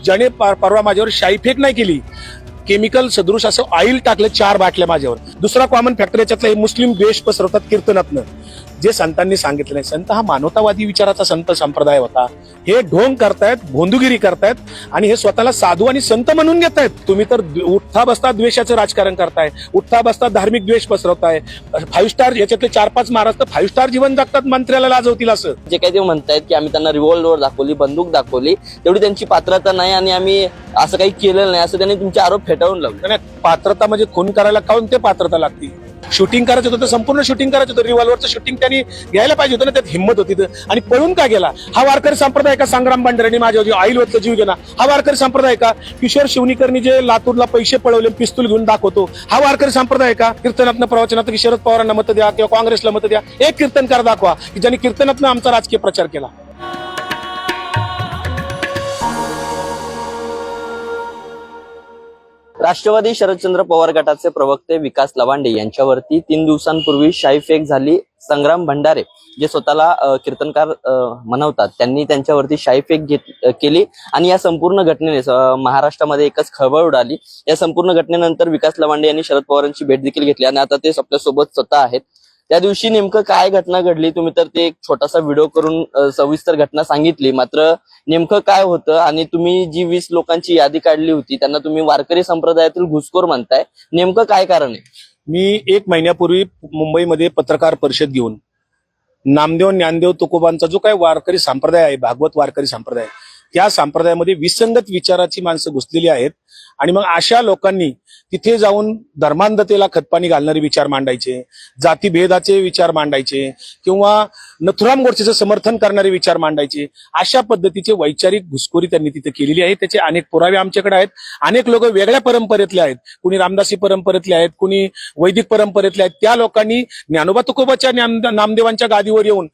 ज्याने परवा माझ्यावर शाईफेक नाही केली, केमिकल सदृश असं ऑइल टाकलं 4 बाटल्या माझ्यावर. दुसरा कॉमन फॅक्टर याच्यातला हे मुस्लिम द्वेष पसरवतात कीर्तनातनं, जे संतांनी सांगितलं नाही. संत हा मानवतावादी विचाराचा संत संप्रदाय होता. हे ढोंग करतायत, भोंदूगिरी करतायत आणि हे स्वतःला साधू आणि संत म्हणून घेतायत. तुम्ही तर उठता बसता द्वेषाचं राजकारण करताय, उठता बसता धार्मिक द्वेष पसरवताय. 5 स्टार याच्यातले 4-5 महाराज तर 5 स्टार जीवन जगतात, मंत्र्याला लाजवतील असं. जे काही ते म्हणतायत की आम्ही त्यांना रिव्हॉल्वर दाखवली, बंदूक दाखवली, तेवढी त्यांची पात्रता नाही आणि आम्ही असं काही केलेलं नाही असं त्यांनी तुमचे आरोप फेटाळून लावले. पात्रता म्हणजे खून करायला काऊन ते पात्रता लागते? शूटिंग करायचं होतं, संपूर्ण शूटिंग करायचं होतं. रिव्हॉल्वरचं शूटिंग त्यांनी घ्यायला पाहिजे होतं ना, त्यात हिंमत होती. आणि पळून का गेला? हा वारकरी संप्रदाय का? संग्राम भांडारेंनी माझ्या ऑइल वरचं जीव गेला, हा वारकरी संप्रदाय का? किशोर शिवनीकरनी जे लातूरला पैसे पळवले, पिस्तूल घेऊन दाखवतो, हा वारकरी संप्रदाय का? कीर्तनातनं प्रवचनात की शरद पवारांना मत द्या किंवा काँग्रेसला मत द्या, एक कीर्तनकार दाखवा की ज्यांनी कीर्तनातनं आमचा राजकीय प्रचार केला. राष्ट्रवादी शरदचंद्र पवार गटाचे प्रवक्ते विकास लवांडे यांच्यावरती 3 दिवसांपूर्वी शाईफेक झाली. संग्राम भंडारे जे स्वतःला कीर्तनकार म्हणवतात, त्यांनी त्यांच्यावरती शाईफेक केली आणि या संपूर्ण घटनेने महाराष्ट्रामध्ये एकच खळबळ उडाली. या संपूर्ण घटनेनंतर विकास लवांडे यांनी शरद पवारांची भेट देखील घेतली आणि आता ते आपल्यासोबत स्वतः आहेत. त्या दिवशी नेमकं काय घटना घडली, तुम्ही तर ते एक छोटासा व्हिडिओ करून सविस्तर घटना सांगितली, मात्र नेमकं काय होतं आणि तुम्ही जी 20 लोकांची यादी काढली होती त्यांना तुम्ही वारकरी संप्रदायातील घुसखोर म्हणताय, नेमकं काय कारण आहे? मी 1 महिन्यापूर्वी मुंबईमध्ये पत्रकार परिषद घेऊन नामदेव ज्ञानदेव तुकोबांचा जो काय वारकरी संप्रदाय आहे, भागवत वारकरी संप्रदाय, त्या संप्रदायामध्ये विसंगत विचाराची माणसं घुसलेली आहेत. आणि मग अशा लोकांनी तिथे जाऊन धर्मांधतेला खतपाणी घालणारे विचार मांडायचे, जातीभेदाचे विचार मांडायचे किंवा नथुराम गोडसेचं समर्थन करणारे विचार मांडायचे. अशा पद्धतीचे वैचारिक घुसखोरी त्यांनी तिथे केलेली आहे. त्याचे अनेक पुरावे आमच्याकडे आहेत. अनेक लोक वेगळ्या परंपरेतले आहेत, कुणी रामदासी परंपरेतले आहेत, कुणी वैदिक परंपरेतले आहेत. त्या लोकांनी ज्ञानोबा तुकोबाच्या नामदेवांच्या गादीवर येऊन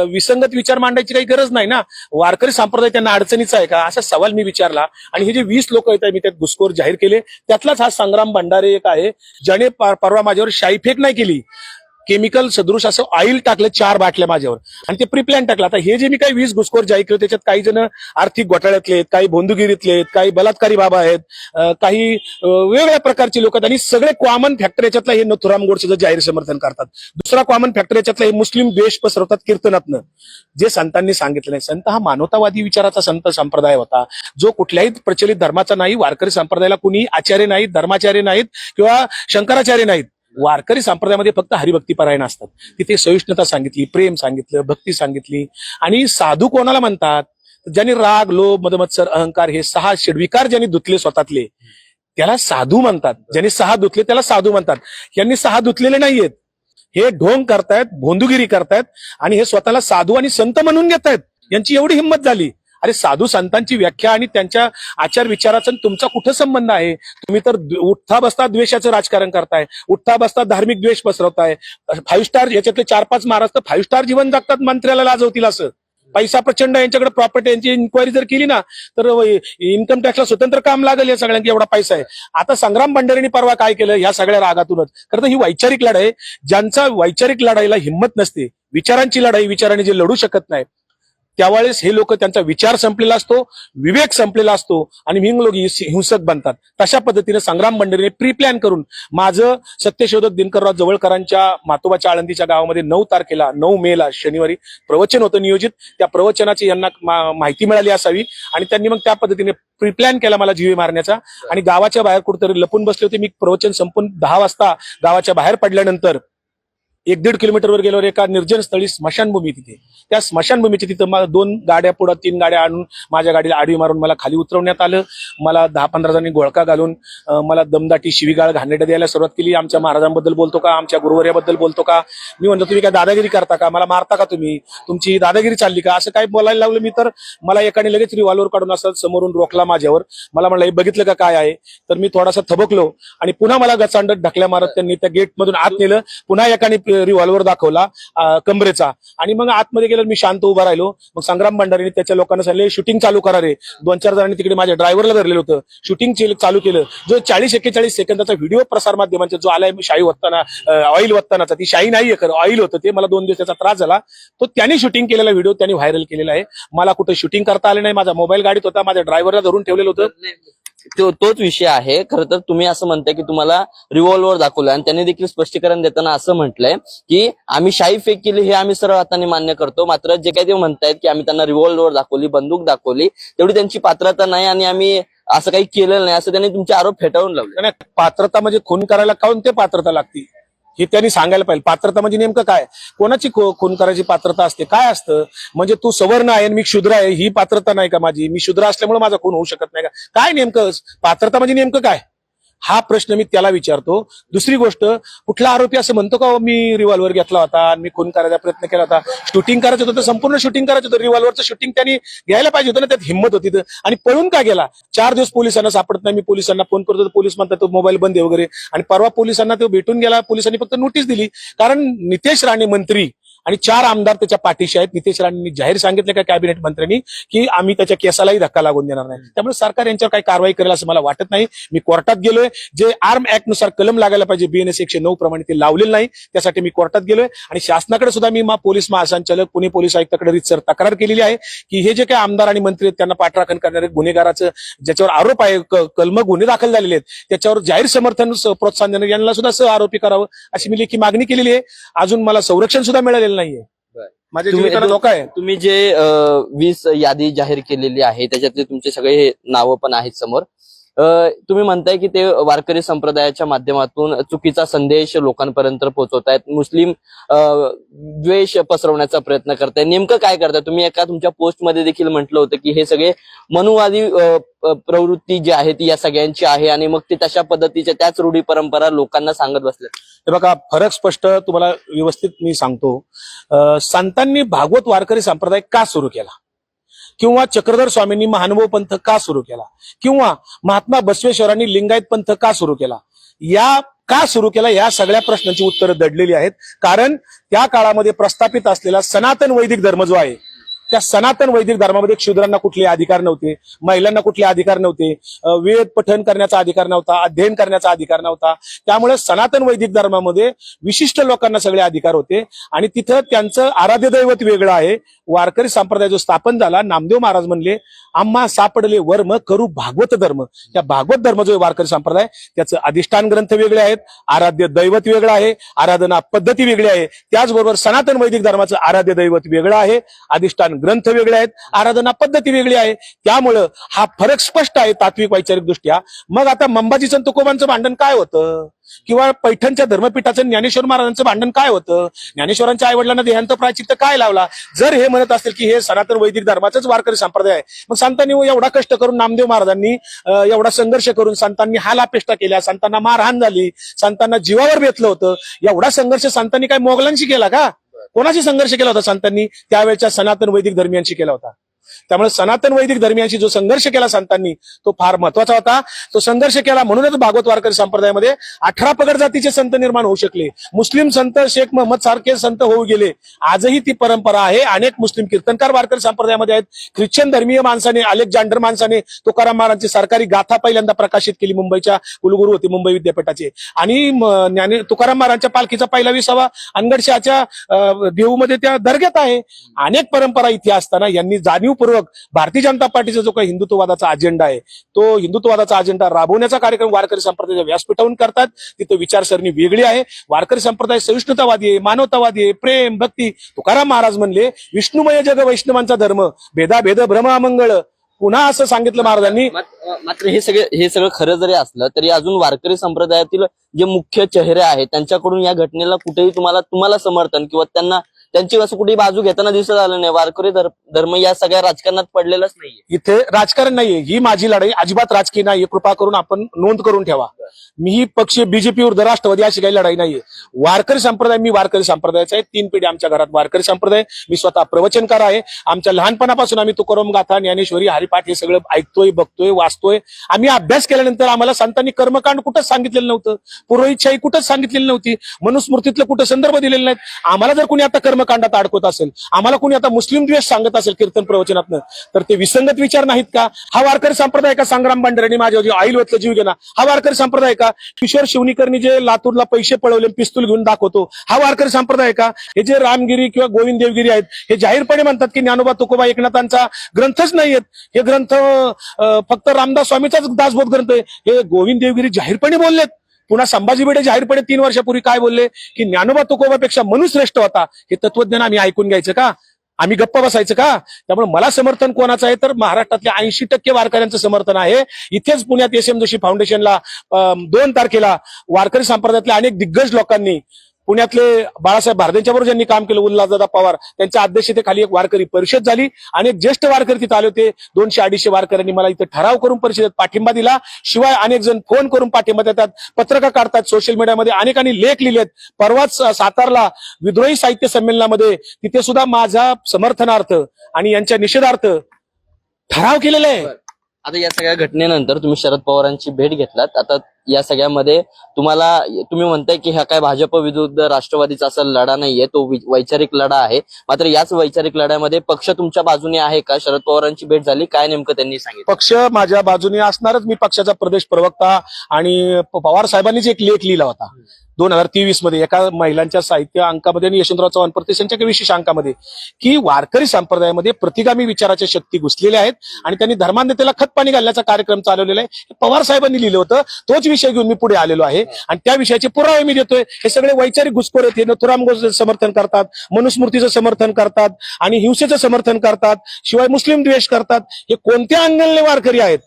विसंगत विचार मांडायची काही गरज नाही ना. वारकरी संप्रदाय त्यांना अडचणीचा आहे का, असा सवाल मी विचारला. आणि हे जे 20 लोक आहेत मी त्यात घुसखोर जाहीर केले. त्यातलाच हा संग्राम भंडारे एक आहे, ज्याने परवा माझ्यावर शाईफेक नाही केली, केमिकल सदृश असं ऑइल टाकलं 4 बाटल्या माझ्यावर आणि ते प्रिप्लॅन टाकलं. आता हे जे मी काही 20 घुसखोर जाहीर केले त्याच्यात काही जण आर्थिक घोटाळ्यातले आहेत, काही भोंदूगिरीतले आहेत, काही बलात्कारी बाबा आहेत, काही वेगवेगळ्या प्रकारचे लोक आहेत. आणि सगळे कॉमन फॅक्टर याच्यातला हे नथुराम गोडसेचं जाहीर समर्थन करतात. दुसरा कॉमन फॅक्टर याच्यातला हे मुस्लिम द्वेष पसरवतात कीर्तनातनं, जे संतांनी सांगितलं नाही. संत हा मानवतावादी विचाराचा संत संप्रदाय होता, जो कुठल्याही प्रचलित धर्माचा नाही. वारकरी संप्रदायाला कुणी आचार्य नाहीत, धर्माचार्य नाहीत किंवा शंकराचार्य नाहीत. वारकरी संप्रदायामध्ये फक्त हरिभक्ती परायण असतात. तिथे सहिष्णुता सांगितली, प्रेम सांगितलं, भक्ती सांगितली. आणि साधू कोणाला म्हणतात? ज्यांनी राग, लोभ, मदमत्सर, अहंकार हे 6 षड्विकार ज्यांनी धुतले स्वतःतले, त्याला साधू म्हणतात. ज्यांनी 6 धुतले त्याला साधू म्हणतात. यांनी 6 धुतलेले नाहीयेत. हे ढोंग करतायत, भोंदूगिरी करतायत आणि हे स्वतःला साधू आणि संत म्हणून घेतायत. यांची एवढी हिंमत झाली. अरे साधू संतांची व्याख्या आणि त्यांच्या आचार विचाराचा तुमचा कुठं संबंध आहे? तुम्ही तर उठता बसता द्वेषाचं राजकारण करताय, उठता बसता धार्मिक द्वेष पसरवताय. 5 स्टार याच्यातले 4-5 महाराज तर 5 स्टार जीवन जगतात, मंत्र्याला लाजवतील असं. पैसा प्रचंड यांच्याकडे, प्रॉपर्टी, यांची इन्क्वायरी जर केली ना तर इन्कम टॅक्सला स्वतंत्र काम लागेल. या सगळ्यांची एवढा पैसा आहे. आता संग्राम भंडारेंनी परवा काय केलं, या सगळ्या रागातूनच. खरं तर ही वैचारिक लढाई, ज्यांचा वैचारिक लढाईला हिंमत नसते, विचारांची लढाई विचाराने जे लढू शकत नाही, त्यावेळेस हे लोक त्यांचा विचार संपलेला असतो, विवेक संपलेला असतो आणि भिंग लोक हिंसक बनतात. तशा पद्धतीने संग्राम भंडारेने प्री प्लॅन करून माझं सत्यशोधक दिनकरराव जवळकरांच्या मातोबाच्या आळंदीच्या गावामध्ये 9 तारखेला 9 मेला शनिवारी प्रवचन होतं नियोजित. त्या प्रवचनाची यांना माहिती मिळाली असावी आणि त्यांनी मग त्या पद्धतीने प्री प्लॅन केला मला जीवे मारण्याचा. आणि गावाच्या बाहेर कुठेतरी लपून बसले होते. मी प्रवचन संपून 10 वाजता गावाच्या बाहेर पडल्यानंतर 1-1.5 किलोमीटरवर गेल्यावर एका निर्जन स्थळी स्मशानभूमी, तिथे त्या स्मशानभूमीच्या तिथं मला 2 गाड्या पुढे 3 गाड्या आणून माझ्या गाडीला आडवी मारून मला खाली उतरवण्यात आलं. मला 10-15 जणांनी गोळका घालून मला दमदाटी, शिवीगाळ, घाणेरड्या द्यायला सुरुवात केली. आमच्या महाराजांबद्दल बोलतो का, आमच्या गुरुवर्याबद्दल बोलतो का? मी म्हणतो तुम्ही काय दादागिरी करता का, मला मारता का तुम्ही, तुमची दादागिरी चालली का, असं काय बोलायला लागलं मी. तर मला एकाने लगेच रिव्हॉल्वर काढून असं समोरून रोखला माझ्यावर. मला म्हणलं हे बघितलं का काय आहे? तर मी थोडासा थबकलो आणि पुन्हा मला गचांडत ढकल्या मारत त्यांनी त्या गेटमधून आत नेलं. पुन्हा एकाने रिव्हॉल्वर दाखवला कमरेचा, आणि मग आतमध्ये गेलो, मी शांत उभा राहिलो. मग संग्राम भंडारीने त्याच्या लोकांना सांगितले शूटिंग चालू करा रे. 2-4 जणांनी तिकडे माझ्या ड्रायव्हरला धरलेलं होतं, शूटिंग चालू केलं. जो 40-41 सेकंदाचा व्हिडिओ प्रसार माध्यमांचा जो आलाय शाई वत्ताना, ऑइल वत्तानाचा, ती शाई नाहीये खरं, ऑइल होतं ते. मला 2 दिवस त्याचा त्रास झाला. तो त्यांनी शूटिंग केलेला व्हिडिओ त्यांनी व्हायरल केलेला आहे. मला कुठं शूटिंग करता आलं नाही, माझा मोबाईल गाडीत होता, माझ्या ड्रायव्हरला धरून ठेवलेलं होतं. तोच विषय आहे. खरं तर तुम्ही असं म्हणताय की तुम्हाला रिव्हॉल्वर दाखवलं, आणि त्यांनी देखील स्पष्टीकरण देताना असं म्हटलंय की आम्ही शाई फेक केली हे आम्ही सरळ हाताने मान्य करतो, मात्र जे काही ते म्हणतायत की आम्ही त्यांना रिव्हॉल्वर दाखवली, बंदूक दाखवली, तेवढी त्यांची पात्रता नाही आणि आम्ही असं काही केलेलं नाही, असं त्यांनी तुमचे आरोप फेटाळून लावले. नाही, पात्रता म्हणजे खून करायला काऊन ते पात्रता लागती हे त्यांनी सांगायला पाहिजे. पात्रता म्हणजे नेमकं काय, कोणाची खून करायची पात्रता असते, काय असतं? म्हणजे तू सवर्ण आहे आणि मी क्षुद्र आहे ही पात्रता नाही का माझी? मी क्षुद्र असल्यामुळे माझा खून होऊ शकत नाही का? काय नेमकं पात्रता म्हणजे नेमकं काय, हा प्रश्न मी त्याला विचारतो. दुसरी गोष्ट, कुठला आरोपी असं म्हणतो का मी रिव्हॉल्वर घेतला होता आणि मी खून करायचा प्रयत्न केला होता? शूटिंग करायचं होतं, संपूर्ण शूटिंग करायचं होतं, रिव्हॉल्वरचं शूटिंग त्यांनी घ्यायला पाहिजे होतं ना, त्यात हिंमत होती. आणि पळून का गेला? 4 दिवस पोलिसांना सापडत नाही, मी पोलिसांना फोन करतो, पोलीस म्हणतात तो मोबाईल बंद आहे वगैरे, आणि परवा पोलिसांना तो भेटून गेला. पोलिसांनी फक्त नोटीस दिली, कारण नितेश राणे मंत्री आणि 4 आमदार त्याच्या पाठीशी आहेत. नितेश राणेंनी जाहीर सांगितलं का कॅबिनेट मंत्र्यांनी की आम्ही त्याच्या केसालाही धक्का लागून देणार नाही. त्यामुळे सरकार यांच्यावर काही कारवाई करेल असं मला वाटत नाही. मी कोर्टात गेलोय, जे आर्म ऍक्ट नुसार कलम लागायला पाहिजे BNS 109 प्रमाणे ते लावलेलं नाही, त्यासाठी मी कोर्टात गेलोय. आणि शासनाकडे सुद्धा मी पोलीस महासंचालक, पुणे पोलीस आयुक्ताकडे रितसर तक्रार केलेली आहे की हे जे काही आमदार आणि मंत्री आहेत त्यांना पाठराखण करणारे गुन्हेगाराचं ज्याच्यावर आरोप आहे, कलम गुन्हे दाखल झालेले आहेत, त्याच्यावर जाहीर समर्थन प्रोत्साहन देणं, यांना सुद्धा सह आरोपी करावं अशी मी लेखी मागणी केलेली आहे. अजून मला संरक्षण सुद्धा मिळालेलं नाहीये, माझ्या जीविताला धोका आहे. तुम्ही जे 20 यादी जाहीर केलेली आहे त्याच्यातले तुमचे सगळे नावं पण आहेत समोर. तुम्ही म्हणताय की ते वारकरी संप्रदायाच्या माध्यमातून चुकीचा संदेश लोकांपर्यंत पोहोचवतायत, मुस्लिम द्वेष पसरवण्याचा प्रयत्न करताय. नेमकं काय करताय तुम्ही? एका तुमच्या पोस्टमध्ये देखील म्हटलं होतं की हे सगळे मनुवादी प्रवृत्ती जी आहे ती या सगळ्यांची आहे, आणि मग ते तशा पद्धतीच्या त्याच रूढी परंपरा लोकांना सांगत बसले. हे बघा, फरक स्पष्ट तुम्हाला व्यवस्थित मी सांगतो. संतांनी भागवत वारकरी संप्रदाय का सुरू केला, किंवा चक्रधर स्वामींनी महानुभव पंथ का सुरू केला, किंवा महात्मा बसवेश्वरांनी लिंगायत पंथ का सुरू केला, या सगळ्या प्रश्नांची उत्तरं दडलेली आहेत. कारण त्या काळामध्ये प्रस्थापित असलेला सनातन वैदिक धर्म जो आहे, त्या सनातन वैदिक धर्मामध्ये क्षुद्रांना कुठले अधिकार नव्हते, महिलांना कुठले अधिकार नव्हते, वेद पठन करण्याचा अधिकार नव्हता, अध्ययन करण्याचा अधिकार नव्हता. त्यामुळे सनातन वैदिक धर्मामध्ये विशिष्ट लोकांना सगळे अधिकार होते, आणि तिथं त्यांचं आराध्य दैवत वेगळं आहे. वारकरी संप्रदाय जो स्थापन झाला, नामदेव महाराज म्हणले आम्हा सापडले वर्म करू भागवत धर्म. त्या भागवत धर्म जो आहे वारकरी संप्रदाय, त्याचं अधिष्ठान ग्रंथ वेगळे आहेत, आराध्य दैवत वेगळं आहे, आराधना पद्धती वेगळी आहे. त्याचबरोबर सनातन वैदिक धर्माचं आराध्य दैवत वेगळं आहे, अधिष्ठान ग्रंथ वेगळे आहेत, आराधना पद्धती वेगळी आहे. त्यामुळं हा फरक स्पष्ट आहे तात्विक वैचारिक दृष्ट्या. मग आता मंबाजीचं तुकोबांचं भांडण काय होतं, किंवा पैठणच्या धर्मपीठाचं ज्ञानेश्वर महाराजांचं भांडण काय होतं, ज्ञानेश्वरांच्या आईवडिलांना देहांत प्रायचित्त काय लावला? जर हे म्हणत असतील की हे सनातन वैदिक धर्माचंच वारकरी संप्रदाय आहे, मग संतांनी एवढा कष्ट करून, नामदेव महाराजांनी एवढा संघर्ष करून, संतांनी हालापेष्टा केल्या, संतांना मारहाण झाली, संतांना जीवावर बेतलं होतं, एवढा संघर्ष संतांनी काय मोगलांशी केला का? कोणाशी संघर्ष केला होता संतांनी? त्यावेळच्या सनातन वैदिक धर्मियांशी केला होता. त्यामुळे सनातन वैदिक धर्मियांशी जो संघर्ष केला संतांनी तो फार महत्वाचा होता. तो संघर्ष केला म्हणूनच भागवत वारकरी संप्रदायामध्ये 18 पगड जातीचे संत निर्माण होऊ शकले. मुस्लिम संत शेख महम्मद सारखे संत होऊ गेले. आजही ती परंपरा आहे. अनेक मुस्लिम कीर्तनकार वारकरी संप्रदायामध्ये आहेत. ख्रिश्चन धर्मीय माणसाने, अलेक्झांडर माणसाने तुकाराम महाराजांची सरकारी गाथा पहिल्यांदा प्रकाशित केली. मुंबईच्या कुलगुरू होते मुंबई विद्यापीठाचे. आणि तुकाराम महाराजांच्या पालखीचा पहिला विसावा अनगडशाच्या देऊमध्ये त्या दर्ग्यात आहे. अनेक परंपरा इथे असताना यांनी जाणीवपूर्वक भारतीय जनता पार्टीचा जो काही हिंदुत्ववादाचा अजेंडा आहे, तो हिंदुत्ववादाचा अजेंडा राबवण्याचा कार्यक्रम वारकरी संप्रदायाच्या व्यासपीठावरून करतात. तिथे विचारसरणी वेगळी आहे. वारकरी संप्रदाय सहिष्णुतावादी आहे, मानवतावादी आहे, प्रेम भक्ती. तुकाराम महाराज म्हणले विष्णुमय जग वैष्णवांचा धर्म, भेदाभेद भ्रम अमंगळ. पुन्हा असं सांगितलं महाराजांनी. मात्र हे सगळं खरं जरी असलं तरी अजून वारकरी संप्रदायातील जे मुख्य चेहरे आहेत त्यांच्याकडून या घटनेला कुठेही तुम्हाला समर्थन किंवा त्यांना त्यांची असं कुठे बाजू घेताना दिसत आलं नाही. वारकरी धर्म या सगळ्या राजकारणात पडलेलाच नाहीये. इथे राजकारण नाहीये, ही माझी लढाई अजिबात राजकीय नाहीये. कृपा करून आपण नोंद करून ठेवा. मी पक्ष बीजेपी विरुद्ध राष्ट्रवादी अशी काही लढाई नाहीये. वारकरी संप्रदाय, मी वारकरी संप्रदायाचा आहे. 3 पिढी आमच्या घरात वारकरी संप्रदाय. मी स्वतः प्रवचनकार आहे. आमच्या लहानपणापासून आम्ही तुकाराम गाथा, ज्ञानेश्वरी, हरिपाठ हे सगळं ऐकतोय, बघतोय, वाचतोय. आम्ही अभ्यास केल्यानंतर आम्हाला संतांनी कर्मकांड कुठंच सांगितलेलं नव्हतं, पुरोहितशाही कुठंच सांगितलेली नव्हती, मनुस्मृतीतलं कुठं संदर्भ दिलेले नाहीत. आम्हाला जर कोणी आता कर्मकांडात अडकवत असेल, आम्हाला कोणी आता मुस्लिम द्वेष सांगत असेल कीर्तन प्रवचनातनं, तर ते विसंगत विचार नाहीत का? हा वारकरी संप्रदाय का? संग्राम भांडारेंनी माझ्या आईल वतलं जीव गेला, हा वारकरी संप्रदाय का? किशोर शिवनीकरनी जे लातूरला पैसे पळवले, पिस्तूल घेऊन दाखवतो, हा वारकरी संप्रदाय का? हे जे रामगिरी किंवा गोविंद देवगिरी आहेत, हे जाहीरपणे म्हणतात की ज्ञानोबा तुकोबा एकनाथांचा ग्रंथच नाहीयेत, हे ग्रंथ फक्त रामदास स्वामीचाच दासबोध ग्रंथ आहे, हे गोविंद देवगिरी जाहीरपणे बोललेत. पुन्हा संभाजी भिडे जाहीरपणे 3 वर्षापूर्वी काय बोलले की ज्ञानोबा तुकोबापेक्षा मनु श्रेष्ठ होता. हे तत्वज्ञान आम्ही ऐकून घ्यायचं का? आम्ही गप्प बसायचं का? त्यामुळे मला समर्थन कोणाचं आहे तर महाराष्ट्रातल्या 80% वारकऱ्यांचं समर्थन आहे. इथेच पुण्यात एस एम जोशी फाउंडेशनला 2 तारखेला वारकरी संप्रदायातल्या अनेक दिग्गज लोकांनी, पुण्यातले बाळासाहेब भारदेंच्या बरोबर ज्यांनी काम केलं, उल्हासदादा पवार, त्यांच्या अध्यक्षतेखाली एक वारकरी परिषद झाली. अनेक ज्येष्ठ वारकरी तिथे आले होते. 200-250 वारकऱ्यांनी मला इथे ठराव करून परिषदेत पाठिंबा दिला. शिवाय अनेक जण फोन करून पाठिंबा देतात, पत्रकार काढतात, सोशल मीडियामध्ये अनेकांनी लेख लिहिलेत. परवाच सातारला विद्रोही साहित्य संमेलनामध्ये तिथे सुद्धा माझ्या समर्थनार्थ आणि यांच्या निषेधार्थ ठराव केलेला आहे. आता या सगळ्या घटनेनंतर तुम्ही शरद पवारांची भेट घेतलात. आता या सगळ्यामध्ये तुम्ही म्हणताय की हा काय भाजप विरुद्ध राष्ट्रवादीचा असा लढा नाहीये, तो वैचारिक लढा आहे. मात्र याच वैचारिक लढ्यामध्ये पक्ष तुमच्या बाजूने आहे का? शरद पवारांची भेट झाली, काय नेमकं त्यांनी सांगितलं? पक्ष माझ्या बाजूने असणारच. मी पक्षाचा प्रदेश प्रवक्ता आणि पवार साहेबांनीच एक लेख लिहिला होता 2023 मध्ये एका महिलांच्या साहित्य अंकामध्ये आणि यशवंतराव चव्हाण प्रतिष्ठानच्या एका विशेष अंकामध्ये, की वारकरी संप्रदायामध्ये प्रतिगामी विचाराच्या शक्ती घुसलेल्या आहेत आणि त्यांनी धर्मांधतेला खतपाणी घालण्याचा कार्यक्रम चालवलेला आहे. हे पवार साहेबांनी लिहिलं होतं. तोच विषय घेऊन मी पुढे आलेलो आहे आणि त्या विषयाचे पुरावे मी देतोय. हे सगळे वैचारिक घुसखोर आहेत. हे नथुराम गोडसेचं समर्थन करतात, मनुस्मृतीचं समर्थन करतात आणि हिंसेचं समर्थन करतात, शिवाय मुस्लिम द्वेष करतात. हे कोणत्या अंगणले वारकरी आहेत?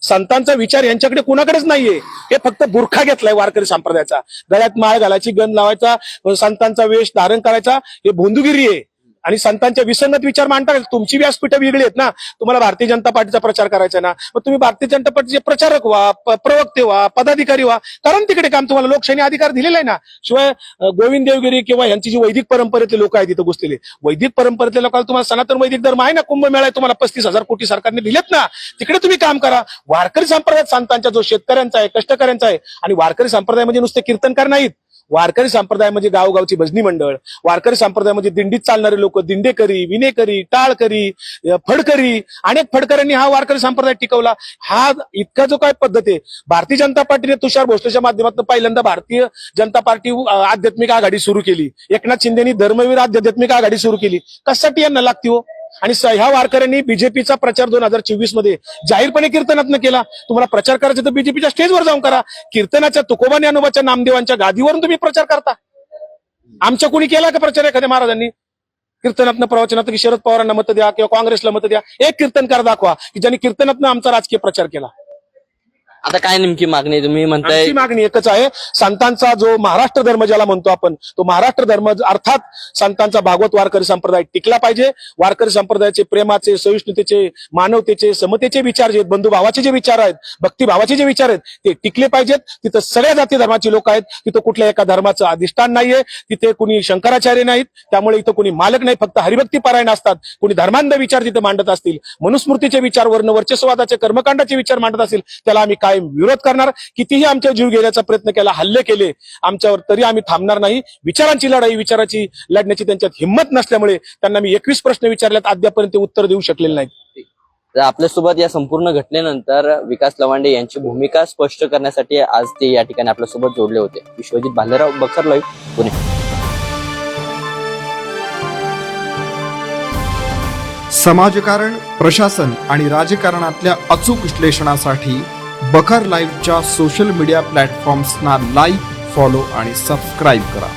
संतांचा विचार यांच्याकडे कुणाकडेच नाहीये. हे फक्त बुरखा घेतलाय वारकरी संप्रदायाचा, गळ्यात माळ घालायची, गंध लावायचा, संतांचा वेश धारण करायचा, हे भोंदूगिरी आहे. आणि संतांचे विसंगत विचार मांडता. तुमची व्यासपीठं वेगळी आहेत ना. तुम्हाला भारतीय जनता पार्टीचा प्रचार करायचा ना, मग तुम्ही भारतीय जनता पार्टीचे प्रचारक व्हा, प्रवक्ते व्हा, पदाधिकारी व्हा. कारण तिकडे काम तुम्हाला लोकशाही अधिकार दिलेला आहे ना. शिवाय गोविंद देवगिरी किंवा यांची जी वैदिक परंपरेतले लोक आहेत तिथे घुसलेले, वैदिक परंपरेतल्या लोकांना तुम्हाला सनातन वैदिक धर्म आहे ना, कुंभमेळा आहे, तुम्हाला 35,000 कोटी सरकारने दिलेत ना, तिकडे तुम्ही काम करा. वारकरी संप्रदायात संतांचा जो शेतकऱ्यांचा आहे, कष्टकऱ्यांचा आहे, आणि वारकरी संप्रदाय म्हणजे नुसते कीर्तनकार नाहीत. वारकरी संप्रदाय म्हणजे गावगावची भजनी मंडळ, वारकरी संप्रदाय म्हणजे दिंडीत चालणारे लोक, दिंडेकरी, विनेकरी, टाळकरी, फडकरी. अनेक फडकऱ्यांनी हा वारकरी संप्रदाय टिकवला. हा इतका जो काय पद्धत आहे, भारतीय जनता पार्टीने तुषार भोसलेच्या माध्यमातून पहिल्यांदा भारतीय जनता पार्टी आध्यात्मिक आघाडी सुरू केली. एकनाथ शिंदेनी धर्मवीर आध्यात्मिक आघाडी सुरू केली. कशासाठी यांना लागती हो? आणि ह्या वारकऱ्यांनी बीजेपीचा प्रचार 2024 मध्ये जाहीरपणे कीर्तनातनं केला. तुम्हाला प्रचार करायचा तर बीजेपीच्या स्टेजवर जाऊन करा. कीर्तनाच्या तुकोबा ज्ञानोबाच्या नामदेवांच्या गादीवरून तुम्ही प्रचार करता. आमच्या कोणी केला का प्रचार एखाद्या महाराजांनी? कीर्तनातनं प्रवचनात की शरद पवारांना मत द्या किंवा काँग्रेसला मत द्या, एक कीर्तनकार दाखवा की ज्यांनी कीर्तनातनं आमचा राजकीय प्रचार केला. आता काय नेमकी मागणी तुम्ही म्हणताय? आमची मागणी एकच आहे. संतांचा जो महाराष्ट्र धर्म ज्याला म्हणतो आपण, तो महाराष्ट्र धर्म अर्थात संतांचा भागवत वारकरी संप्रदाय टिकला पाहिजे. वारकरी संप्रदायाचे प्रेमाचे, सहिष्णुतेचे, मानवतेचे, समतेचे विचार जे आहेत, बंधुभावाचे जे विचार आहेत, भक्तिभावाचे जे विचार आहेत, ते टिकले पाहिजेत. तिथं सगळ्या जाती धर्माची लोक आहेत. तिथं कुठल्या एका धर्माचं अधिष्ठान नाहीये. तिथे कुणी शंकराचार्य नाहीत. त्यामुळे इथं कुणी मालक नाही. फक्त हरिभक्ती पारायण असतात. कुणी धर्मांध विचार तिथे मांडत असतील, मनुस्मृतीचे विचार, वर्ण वर्चस्ववादाचे, कर्मकांडाचे विचार मांडत असतील, त्याला आम्ही काय विरोध करणार. कितीही आमच्या जीव घेण्याचा प्रयत्न केला, हल्ले केले आमच्यावर, तरी आम्ही थांबणार नाही. विचारांची लढाई, विचाराची लढण्याची त्यांच्यात हिंमत नसल्यामुळे त्यांना मी 21 प्रश्न विचारल्यात, अद्यापर्यंत उत्तर देऊ शकलेले नाहीत. आपल्यासोबत या संपूर्ण घटनेनंतर विकास लवांडे यांची भूमिका स्पष्ट करण्यासाठी आज ते या ठिकाणी आपल्यासोबत जोडले होते. विश्वजित भालेराव, बखर लाईव्ह, पुणे. समाजकारण, प्रशासन आणि राजकारणातल्या अचूक विश्लेषणासाठी बखर लाईव्हच्या सोशल मीडिया प्लॅटफॉर्म्सना लाईक, फॉलो आणि सबस्क्राईब करा.